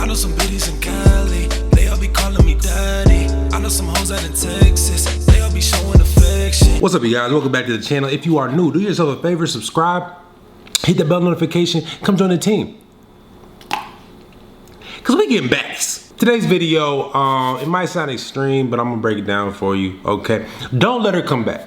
I know some biddies in Cali, they all be calling me daddy. I know some hoes out in Texas, they all be showing affection. What's up, you guys? Welcome back to the channel. If you are new, do yourself a favor, subscribe, hit the bell notification, come join the team. Cause we getting baddies. Today's video, it might sound extreme, but I'm gonna break it down for you, okay? Don't let her come back.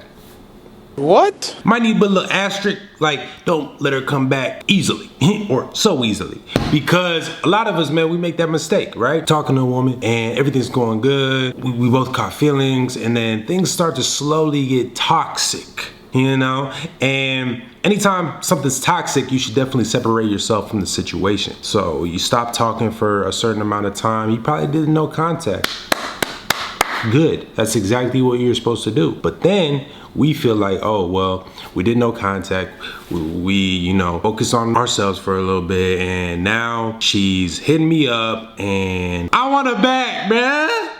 What? Might need to put a little asterisk, like don't let her come back easily, or so easily. Because a lot of us, man, we make that mistake, right? Talking to a woman and everything's going good, we both caught feelings, and then things start to slowly get toxic, you know? And anytime something's toxic, you should definitely separate yourself from the situation. So you stop talking for a certain amount of time, you probably did no contact. Good, that's exactly what you're supposed to do. But then we feel like, oh, well, we did no contact. We, you know, focus on ourselves for a little bit, and now she's hitting me up and I want her back, bruh.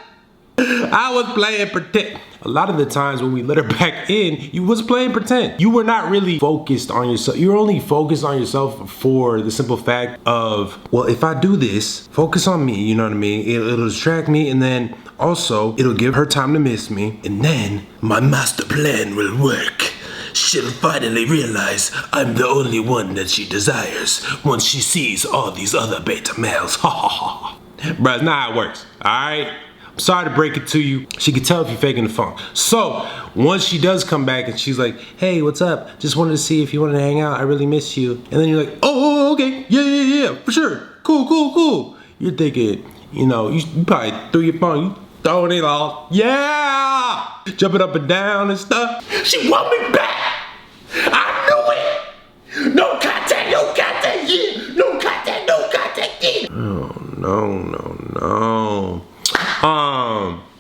I was playing pretend. A lot of the times when we let her back in, you was playing pretend. You were not really focused on yourself. You're only focused on yourself for the simple fact of, well, if I do this, focus on me, you know what I mean? It'll distract me, and then also it'll give her time to miss me, and then my master plan will work. She'll finally realize I'm the only one that she desires once she sees all these other beta males. Ha ha ha. Bruh, it's not how it works, all right? I'm sorry to break it to you. She can tell if you're faking the phone. So once she does come back and she's like, hey, what's up? Just wanted to see if you wanted to hang out. I really miss you. And then you're like, oh, okay. Yeah, for sure. Cool. You're thinking, you know, you probably threw your phone, you throwing it all. Yeah! Jumping up and down and stuff. She want me back. I knew it. No contact, yeah. No contact, yeah. Oh, no.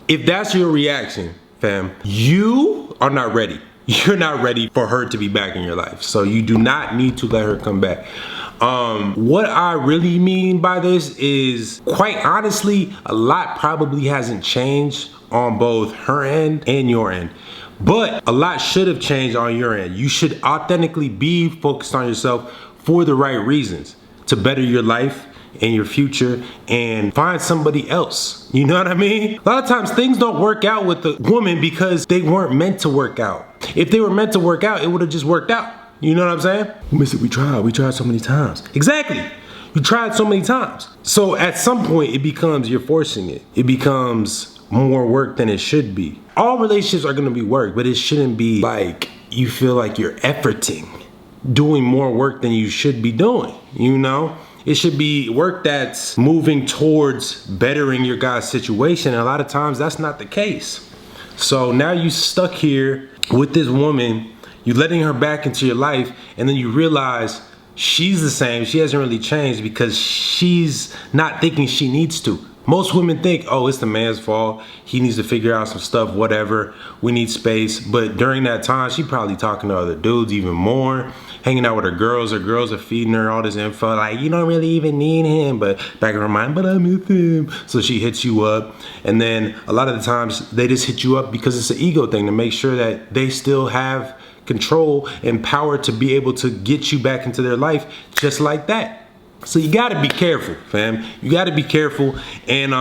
If that's your reaction, fam, you are not ready. You're not ready for her to be back in your life. So you do not need to let her come back. What I really mean by this is, quite honestly, a lot probably hasn't changed on both her end and your end. But a lot should have changed on your end. You should authentically be focused on yourself for the right reasons, to better your life and your future, and find somebody else. You know what I mean? A lot of times things don't work out with the woman because they weren't meant to work out. If they were meant to work out, it would have just worked out. You know what I'm saying? We tried so many times. Exactly. You tried so many times. So at some point it becomes you're forcing it. It becomes more work than it should be. All relationships are gonna be work, but it shouldn't be like you feel like you're efforting, doing more work than you should be doing, you know? It should be work that's moving towards bettering your guy's situation. And a lot of times that's not the case. So now you stuck here with this woman, you letting her back into your life, and then you realize she's the same. She hasn't really changed because she's not thinking she needs to. Most women think, oh, it's the man's fault. He needs to figure out some stuff, whatever. We need space. But during that time, she probably talking to other dudes even more, hanging out with her girls. Her girls are feeding her all this info. Like, you don't really even need him. But back in her mind, but I miss him. So she hits you up. And then a lot of the times they just hit you up because it's an ego thing to make sure that they still have control and power to be able to get you back into their life just like that. So you gotta be careful, fam. You gotta be careful and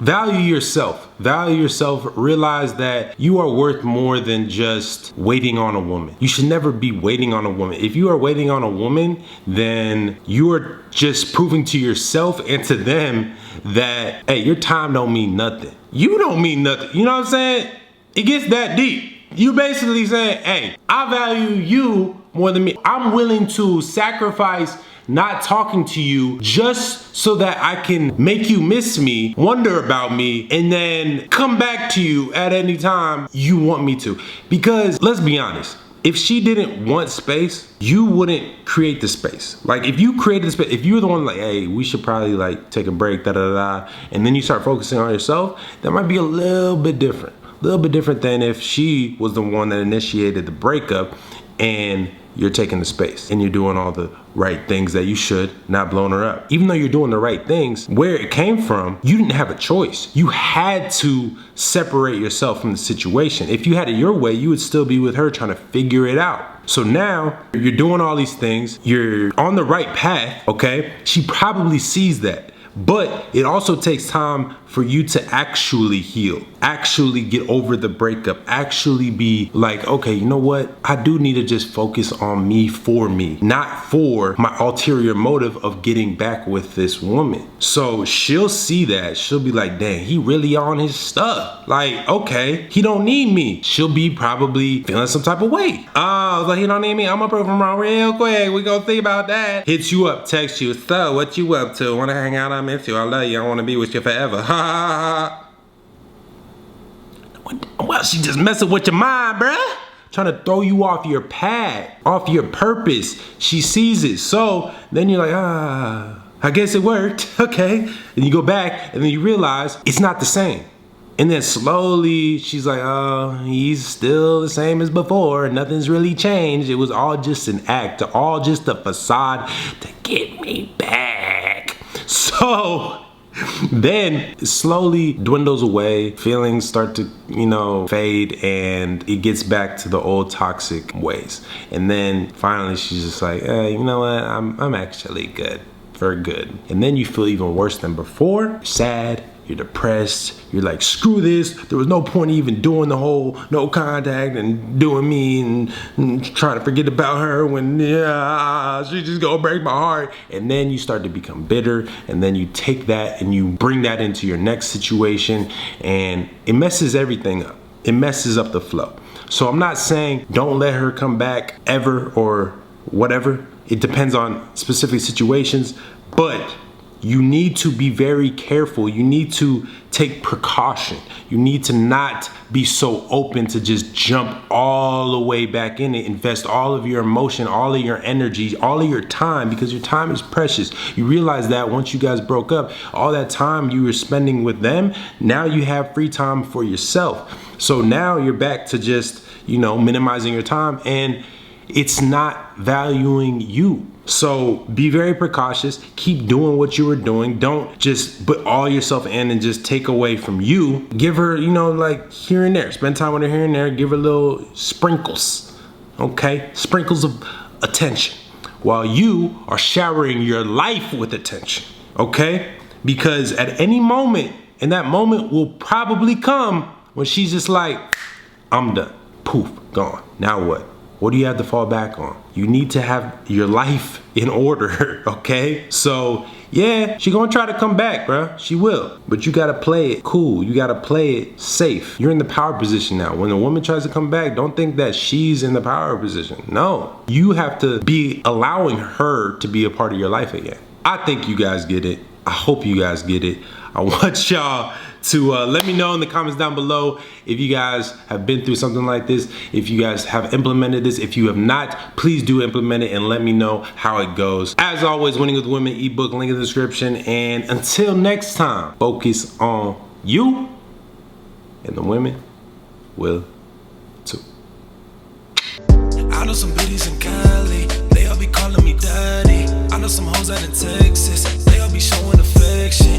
value yourself. Value yourself, realize that you are worth more than just waiting on a woman. You should never be waiting on a woman. If you are waiting on a woman, then you are just proving to yourself and to them that, hey, your time don't mean nothing. You don't mean nothing, you know what I'm saying? It gets that deep. You basically saying, hey, I value you more than me. I'm willing to sacrifice not talking to you just so that I can make you miss me, wonder about me, and then come back to you at any time you want me to. Because let's be honest, if she didn't want space, you wouldn't create the space. Like if you created the space, if you were the one like, hey, we should probably like take a break, and then you start focusing on yourself, that might be a little bit different. A little bit different than if she was the one that initiated the breakup and you're taking the space and you're doing all the right things that you should, not blowing her up. Even though you're doing the right things, where it came from, you didn't have a choice. You had to separate yourself from the situation. If you had it your way, you would still be with her trying to figure it out. So now you're doing all these things, you're on the right path, okay? She probably sees that. But it also takes time for you to actually heal, actually get over the breakup, actually be like, okay, you know what? I do need to just focus on me for me, not for my ulterior motive of getting back with this woman. So she'll see that. She'll be like, dang, he really on his stuff. Like, okay, he don't need me. She'll be probably feeling some type of way. Oh, like he don't need me. I'm gonna prove him wrong real quick. We gonna think about that. Hits you up, text you. So, what you up to? Wanna hang out? I miss you. I love you. I wanna be with you forever. Ha ha ha. Well, she just messing with your mind, bruh. Trying to throw you off your path, off your purpose. She sees it. So then you're like, I guess it worked. Okay. And you go back and then you realize it's not the same. And then slowly she's like, oh, he's still the same as before. Nothing's really changed. It was all just an act, all just a facade to get me back. So then it slowly dwindles away. Feelings start to, fade, and it gets back to the old toxic ways. And then finally she's just like, you know what? I'm actually good. For good. And then you feel even worse than before. You're sad. You're depressed. You're like, screw this. There was no point even doing the whole no contact and doing me and trying to forget about her when she just gonna break my heart. And then you start to become bitter, and then you take that and you bring that into your next situation, and it messes everything up. It messes up the flow. So I'm not saying don't let her come back ever or whatever. It depends on specific situations, but you need to be very careful. You need to take precaution. You need to not be so open to just jump all the way back in it, invest all of your emotion, all of your energy, all of your time, because your time is precious. You realize that once you guys broke up, all that time you were spending with them, now you have free time for yourself. So now you're back to just, minimizing your time, and it's not valuing you. So be very precautious. Keep doing what you were doing. Don't just put all yourself in and just take away from you. Give her, like here and there. Spend time with her here and there. Give her little sprinkles, okay? Sprinkles of attention while you are showering your life with attention, okay? Because at any moment, and that moment will probably come when she's just like, I'm done. Poof, gone. Now what? What do you have to fall back on? You need to have your life in order, okay? So, yeah, she gonna try to come back, bruh. She will. But you gotta play it cool. You gotta play it safe. You're in the power position now. When a woman tries to come back, don't think that she's in the power position. No. You have to be allowing her to be a part of your life again. I think you guys get it. I hope you guys get it. I want y'all to let me know in the comments down below if you guys have been through something like this, if you guys have implemented this. If you have not, please do implement it and let me know how it goes. As always, Winning with Women ebook, link in the description. And until next time, focus on you, and the women will too. I know some biddies in Cali, they all be calling me daddy. I know some hoes out in Texas, they all be showing the